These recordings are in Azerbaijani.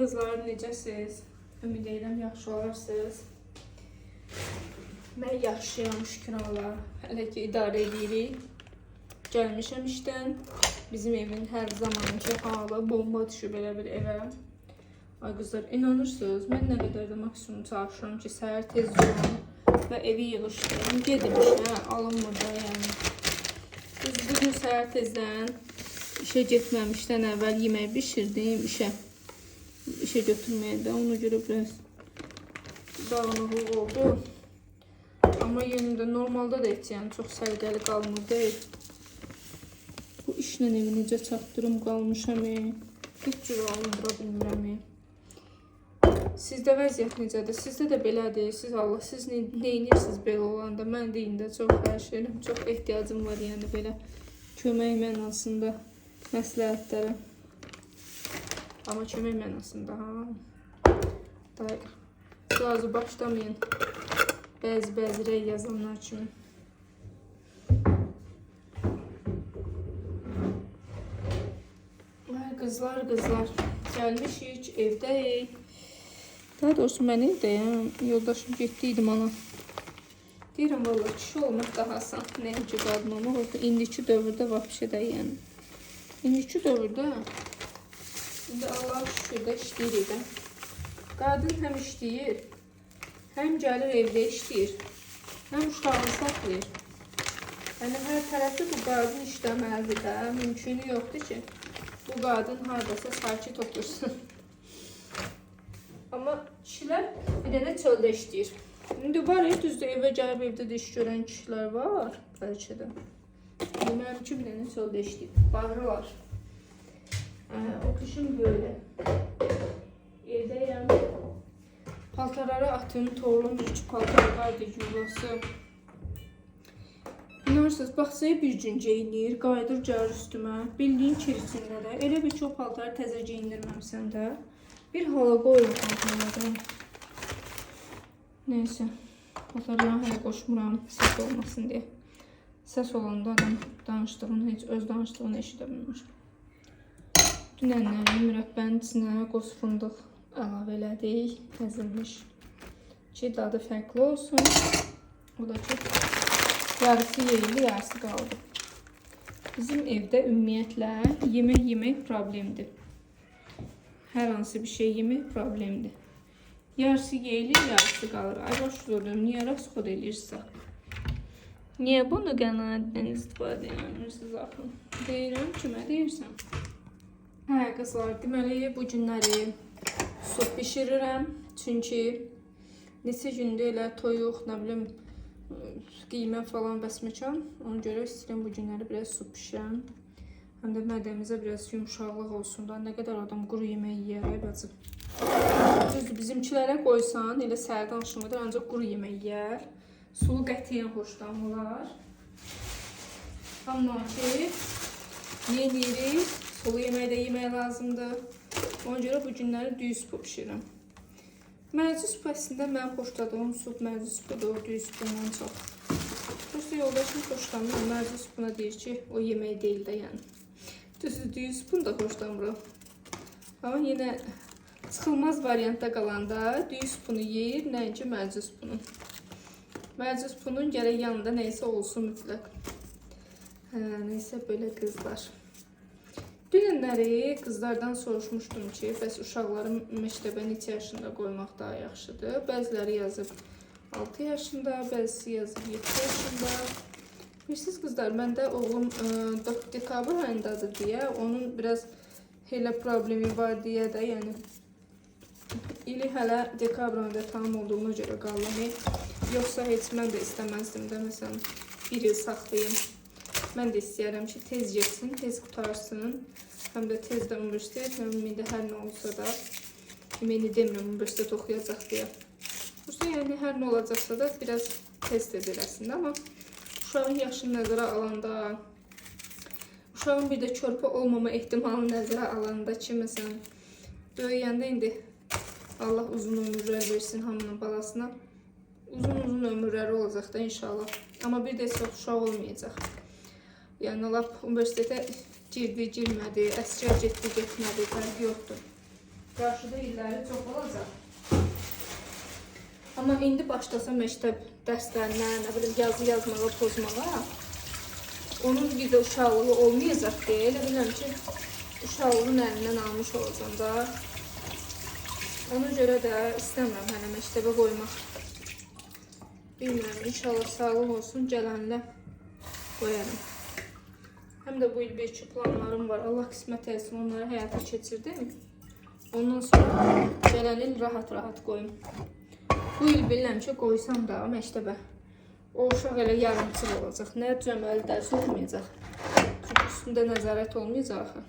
Qızlar, necəsiz? Ümid edirəm yaxşı olarsınız. Mən yaxşıyam, şükür Allah. Hələ ki idarə edirik. Gəlmişəm işdən. Bizim evin hər zamanki halı bomba düşüb elə bir evə. Ay qızlar, inanırsınız, mən nə qədər də maksimum çalışıram ki, səhər tez yolum və evi yığışdırım. Gedim işə, alınmır da yəni. Biz bugün səhər tezdən işə getməmişdən əvvəl yemək bişirdim işə götürməyə də. Ona görə biraz dağınıqlıq oldu. Amma yenə də normalda da heç yəni çox səliqəli qalmır deyil. Bu işlə evi necə çatdırım qalmışam. Heç cür alındıra bilmirəm. Sizdə vəziyyət necədir? Sizdə də belədir. Siz neyinirsiniz belə olanda? Mən də indi çox xərşləyirəm. Çox ehtiyacım var yəni belə kömək mənasında məsləhətlərə. Amma kömək mənasında Sazı başlamayın. Bəzi rey yazanlar kimi. Qızlar, gəlmişik, evdəyik. Daha doğrusu mən evdəyəm. Yoldaşım getdiydim ana. Deyirəm, valla kişi olmaq daha asan. Nəinki qadın olmaq. İndiki dövrdə vapşə də yəni. İndiki dövrdə indi Allah şükür də işləyirik də. Qadın həm işləyir, həm gəlir evdə işləyir, həm uşağını saxlayır. Yəni hər tərəfdə bu qadın işləməlidir də. Mümkünü yoxdur ki, bu qadın haradasa sakit otursun. Amma kişilər bir dənə çöldə işləyir. İndi var, düzdür, evə gəlib evdə də iş görən kişilər var, bəlkə də. Mənim ki, bir dənə çöldə işləyir. Bağırlar. O kışın böyle. Evdəyəm. Paltarları atım, torlum, üç paltar vardı, yuvası. İnarsınız, baxsaya bir gün geyinir, qayıdır gəlir üstümə. Bildiyin kirçində də. Elə bir çox paltarı təzə geyindirməmsən də. Bir hala qoyuram paltarları. Neyse. Paltarları hələ qoşmuram, səs olmasın deyə. Səs olanda adam danışdığını, heç öz danışdığını eşidə bilmir. Dünənləri mürəbbənin içinə qoz fındıq əlavə elədik, əzilmiş. Ki, dadı fərqli olsun. O da ki, yarısı yeyildi, yarısı qaldı. Bizim evdə ümumiyyətlə yemək yemək problemdir. Hər hansı bir şey yemək problemdir. Yarısı yeyilir, yarısı qalır. Ay başlı oldum, niyə rəsxod eləyirsə? Niyə bunu qənaətdən istifadə edirsiniz axı? Deyirəm, kimə deyirsən? Hə, qızlar, deməli, bu günləri su bişirirəm. Çünki neçə gündür elə toyuq, nə bilim, qiymə falan bəsməkan. Ona görə istəyirəm bu günləri biraz su bişirəm. Həm də mədəmizə biraz yumuşaqlıq olsun da. Nə qədər adam quru yemək yiyər, bacım. Düzdür, bizimkilərə qoysan, elə səhərdən aşamadır, ancaq quru yemək yiyər. Sulu qətiyyən xoşlanmırlar. Amma ki, yeyirik. Sulu yemək də yemək lazımdır. Ona görə bu günləri düyü supu bişirirəm. Mərci supu əslində mən xoşladığım sup mərci supudur, düyü supundan çox. Prosta yoldaşım xoşlanmır, mərci supuna deyir ki, o yemək deyil də yəni. Düzdür, düyü supunu da xoşlanmıram. Amma yenə çıxılmaz variantda qalanda düyü supunu yeyir, nəinki mərci supunu. Mərci supunun gərək yanında neysə olsun mütləq. Neysə belə qızlar. Dünənləri qızlardan soruşmuşdum ki, bəs uşaqlarım məktəbə neçə yaşında qoymaq daha yaxşıdır. Bəziləri yazıb 6 yaşında, bəzisi yazıb 7 yaşında. Bilirsiniz qızlar, məndə oğlum dekabr ayındadır deyə, onun biraz elə problemi var deyə də, yəni ili hələ dekabr ayında tamam olduğuna görə qalım. Yoxsa heç mən də istəməzdim də, məsələn, bir il saxlayayım. Mən də istəyərəm ki, tez geçsin, tez qutarsın. Həm də tez də universitet, həm də hər nə olsa da, ümini demirəm, universitet oxuyacaq deyə. Yoxsa yəni hər nə olacaqsa da biraz tez eləsin. Amma uşağın yaşını nəzərə alanda, uşağın bir də körpə olmama ehtimalını nəzərə alanda ki, məsələn, böyüyəndə indi Allah uzun ömürlər versin hamının balasına. Uzun ömürləri olacaq da inşallah. Amma bir də çox uşaq olmayacaq. Yəni, lap universitetə girdi, girmədi, əsgər getdi, getmədi, fərqi yoxdur. Qarşıda illəri çox olacaq. Amma indi başlasam məktəb dərslərinə, nə bilim, yazı yazmağa, pozmağa, onun bir də uşaqlığı olmayacaq deyə elə biləm ki, uşaqlığın əlindən almış olacam da. Ona görə də istəmirəm hələ məktəbə qoymaq. Bilmirəm, inşallah sağlıq olsun, gələnlə qoyarım. Həm də bu il bir-iki planlarım var. Allah qismət etsin, onları həyata keçirdim. Ondan sonra gələn il rahat-rahat qoyum. Bu il bilirəm ki, qoysam da məktəbə o uşaq elə yarımçıl olacaq. Nə cəməli dərs olmayacaq. Çünki üstündə nəzarət olmayacaq axı.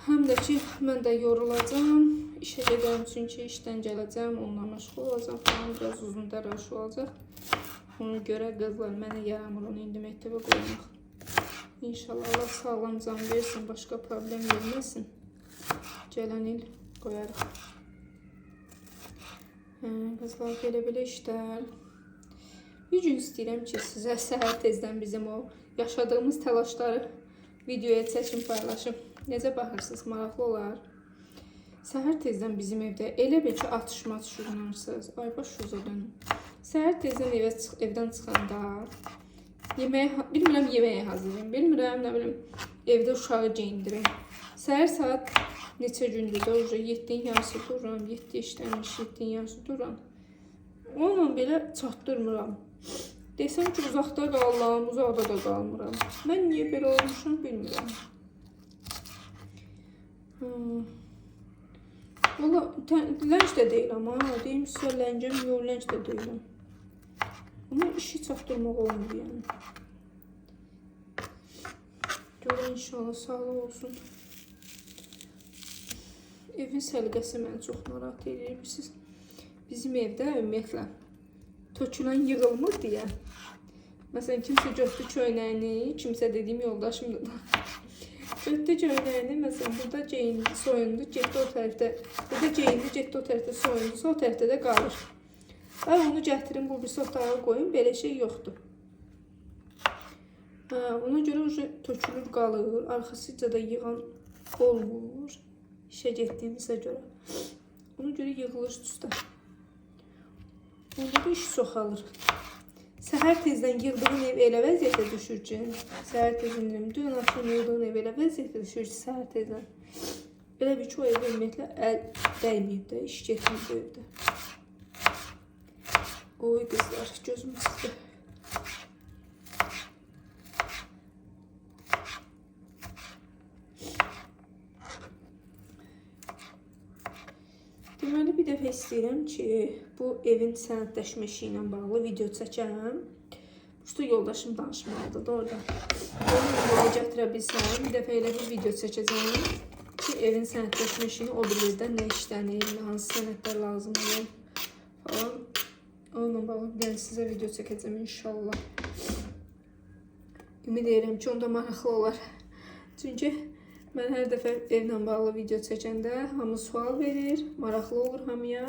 Həm də ki, mən də yorulacam. İşə gedəm, çünki işdən gələcəm, onunla məşğul olacaq falan. Biraz uzun dərəş olacaq. Ona görə qızlar mənə yaramır onu indi məktəbə qoymaq. İnşallah Allah sağlam can versin, başqa problem verməsin. Gələn il qoyarıq. Qızlar, belə işlər. Bir gün istəyirəm ki, sizə səhər tezdən bizim o yaşadığımız təlaşları videoya çəkim paylaşım. Necə baxırsınız, maraqlı olar. Səhər tezdən bizim evdə elə bir ki, atışma düşürünürsünüz. Ay, başınıza dönün. Səhər tezdən evdən çıxanda bilmirəm yeməyi hazırlayım, bilmirəm, nə bilim, evdə uşağı geyindirim. Səhər saat neçə gündür də, 7-nin yarısı dururam, 7 işləmiş, 7-nin yarısı dururam. Onunla belə çatdırmıram. Desəm ki, uzaqda qalıram, uzaqda da qalmıram. Mən niyə belə olmuşam, bilmirəm. Valla, lənc də deyiləm, deyim sizə ləncəm, yox, lənc də deyiləm. Ama işi çatdırmaq olmur yəni. Görə inşallah sağlıq olsun. Evin səliqəsi məni çox narahat edir. Bizim evdə ümumiyyətlə tökülən yığılmır deyə. Məsələn, kimsə götdü köynəyini, kimsə dediyim yoldaşımdır da. Götdü köynəyini, məsələn, burada geyindi, soyundu, getdi o tərəfdə. Burada geyindi, getdi o tərəfdə soyundu, o tərəfdə də qalır. Ay, onu gətirin, bu birisi otağa qoyun, belə şey yoxdur. Ona görə tökülür, qalır, arxasıca da yığan olmur. İşə getdiyimizə görə. Ona görə yığılır üstə. Onda da iş çoxalır. Səhər tezdən yığdığın ev elə vəziyyətə düşür ki, səhər tezdən, dün axşam yığdığın ev elə vəziyyətə düşür ki, səhər tezdən. Elə bir ki, o evdə ümumiyyətlə əl dəyməyib də, iş getməyib bu evdə. Oy qızlar, gözüm çıxdı. Deməli, bir dəfə istəyirəm ki, bu evin sənədləşmə işi ilə bağlı video çəkəm. Usta yoldaşım danışmalıdır da orada. Onu yola gətirə bilsəm, bir dəfə elə bir video çəkəcəm ki, evin sənədləşmə işini o bilirdə nə işlənir, hansı sənədlər lazımdır falan. Onunla bağlı bir dənə sizə video çəkəcəm inşallah. Ümid edirəm ki, onda maraqlı olar. Çünki mən hər dəfə evlə bağlı video çəkəndə hamı sual verir, maraqlı olur hamıya.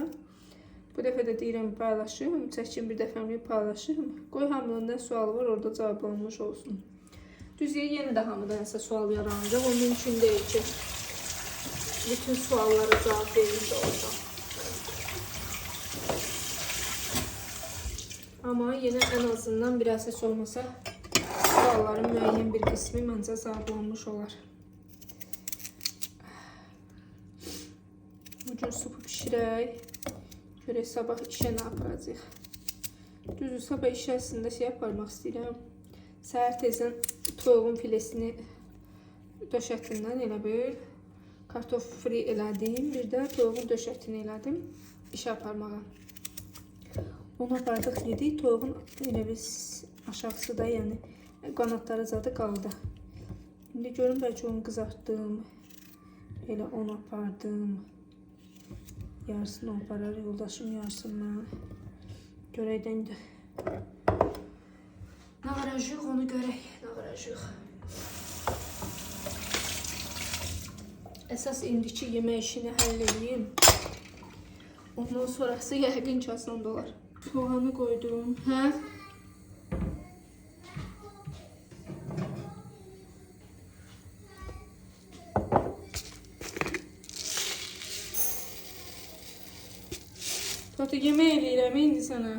Bu dəfə də deyirəm paylaşım, çəkim bir dəfəmlik paylaşım. Qoy hamının nə sualı var orada cavablanmış olsun. Düzdür, yenə də hamıdan nəsə sual yaranacaq. O mümkün deyil ki, bütün suallara cavab verir də olacaq. Amma yenə ən azından biraz heç olmasa sualların müəyyən bir qismi məncə cavablanmış olar. Bugün supu pişirək. Görək sabah işə nə aparacaq. Düzdür, sabah işə əslində şey aparmaq istəyirəm. Səhər tezdən toyuğun filesini döşətindən elə bir kartof fri elədim. Bir də toyuğun döşətini elədim işə aparmağa. Onu apardıq yedik. Toyuğun elə bir aşağısı da, yəni qanatları zadı qaldı. İndi görün, bəlkə onu qızartdım. Elə onu apardım. Yarısını aparar, yoldaşım yarısını. Görək də indi. Nə qaracıq, onu görək. Nə qaracıq. Əsas indiki yemək işini həll edeyim. Ondan sonrası yəqin ki, asan dolar. Soğanı koydum. Hə? Katı yemək eləyirəm indi sənə.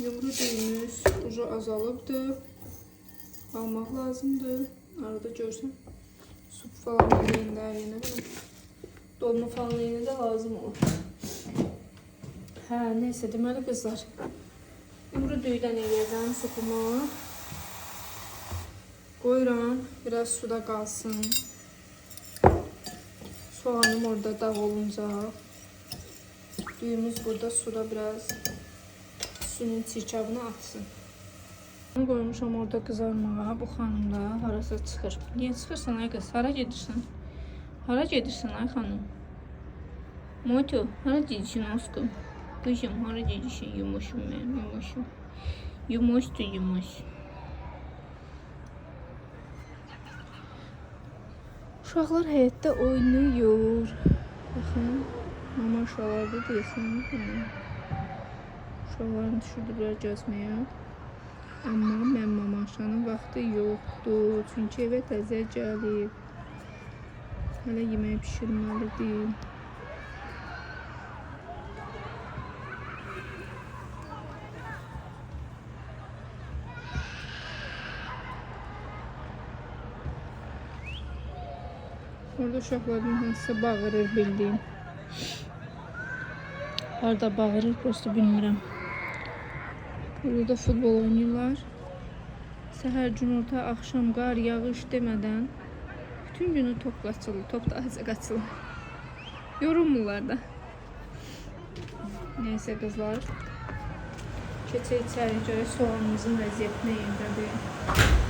Yumru düyümüz ucu azalıbdır. Almaq lazımdır. Arada görsən. Sup falan eləyində ərinə. Dolma falan eləyində lazım olur. Hə, neysə, deməli qızlar. Yumru düyüdən eləyəcəm supumu. Qoyuram, biraz suda qalsın. Soğanım orada dağ olunca. Düyümüz burada suda biraz suyun çirkabını atsın. Qoymuşam orada qızarmağa. Bu xanım da harasa çıxır. Niyə çıxırsan ay qız? Hara gedirsən? Hara gedirsən ay xanım? Moto, hara gedirsən aşkım? Qızım, hara gedirsən? Yumuşum mən, yumuşum. Yumuşdu, yumuş. Uşaqlar həyətdə oynayır. Baxın, mama uşaqlarda deyəsən. Uşaqlarını düşürdülər gəzməyə. Amma mən mama aşanın vaxtı yoxdur. Çünki evə təzə gəlib. Hələ yemək pişirməlidir. Orada uşaqlardan hansısa bağırır bildiyim. Harada bağırır, prosto bilmirəm. Burada da futbol oynayırlar. Səhər günorta, axşam qar, yağış demədən bütün günü top qaçılır, top da azca qaçılır. Yorulmurlar da. Neysə qızlar. Keçək içəri görək soğanımızın vəziyyəti nə yerdədir.